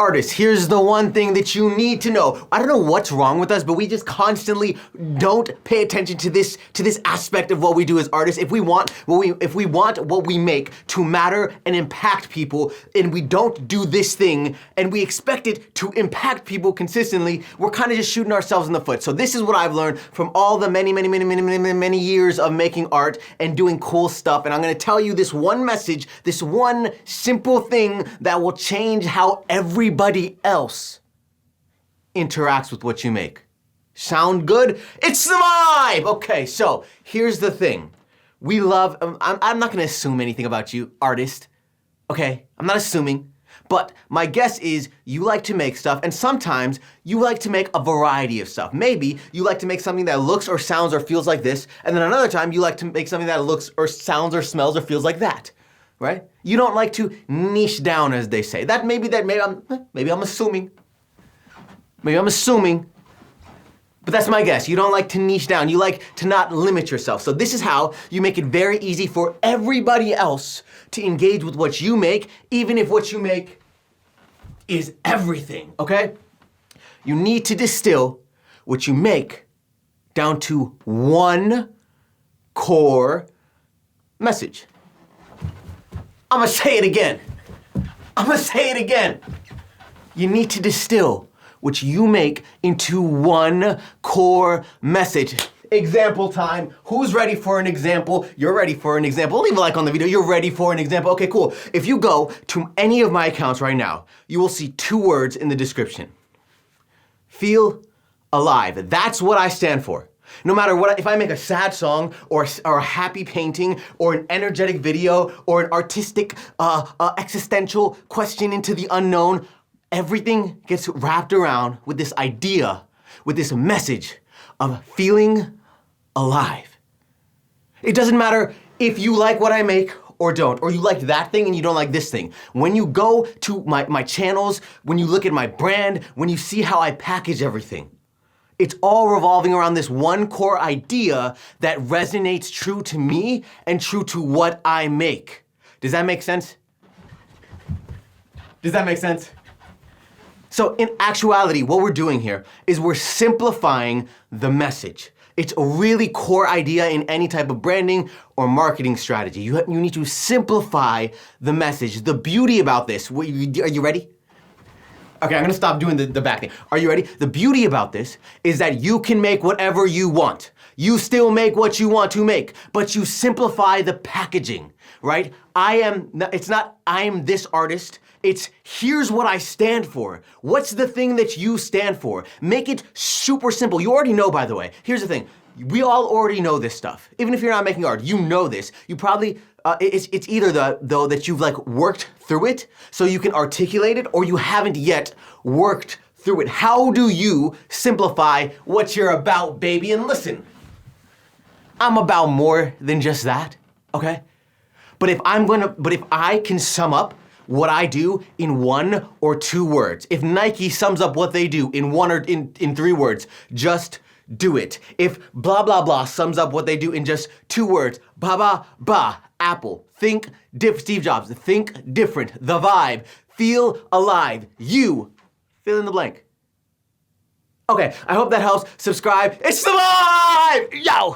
Artists, here's the one thing that you need to know. I don't know what's wrong with us, but we just constantly don't pay attention to this aspect of what we do as artists. If we want what we make to matter and impact people, and we don't do this thing, and we expect it to impact people consistently, we're kind of just shooting ourselves in the foot. So this is what I've learned from all the many years of making art and doing cool stuff. And I'm gonna tell you this one message, this one simple thing that will change how everybody else interacts with what you make. Sound good? It's the vibe! Okay, so here's the thing. We love, I'm not gonna assume anything about you, artist, okay? I'm not assuming, but my guess is you like to make stuff, and sometimes you like to make a variety of stuff. Maybe you like to make something that looks or sounds or feels like this, and then another time you like to make something that looks or sounds or smells or feels like that. Right? You don't like to niche down, as they say. Maybe I'm assuming. Maybe I'm assuming. But that's my guess. You don't like to niche down. You like to not limit yourself. So this is how you make it very easy for everybody else to engage with what you make, even if what you make is everything, okay? You need to distill what you make down to one core message. I'm gonna say it again. You need to distill what you make into one core message. Example time. Who's ready for an example? You're ready for an example. Leave a like on the video. You're ready for an example. Okay, cool. If you go to any of my accounts right now, you will see 2 words in the description. Feel alive. That's what I stand for. No matter what, if I make a sad song or a happy painting or an energetic video or an artistic existential question into the unknown, everything gets wrapped around with this idea, with this message of feeling alive. It doesn't matter if you like what I make or don't, or you like that thing and you don't like this thing. When you go to my channels, when you look at my brand, when you see how I package everything, it's all revolving around this one core idea that resonates true to me and true to what I make. Does that make sense? Does that make sense? So in actuality, what we're doing here is we're simplifying the message. It's a really core idea in any type of branding or marketing strategy. You need to simplify the message. The beauty about this, are you ready? Okay, I'm gonna stop doing the back thing. Are you ready? The beauty about this is that you can make whatever you want. You still make what you want to make, but you simplify the packaging, right? It's not I am this artist, it's here's what I stand for. What's the thing that you stand for? Make it super simple. You already know, by the way. Here's the thing. We all already know this stuff. Even if you're not making art, you know this. You probably, it's either though that you've like worked through it so you can articulate it, or you haven't yet worked through it. How do you simplify what you're about, baby? And listen, I'm about more than just that, okay? But if I can sum up what I do in 1 or 2 words, if Nike sums up what they do in 1 or in 3 words, just do it. If blah, blah, blah sums up what they do in just 2 words, ba, ba, ba, Apple, Steve Jobs, think different, the vibe, feel alive, you, fill in the blank. Okay, I hope that helps. Subscribe. It's the vibe! Yo!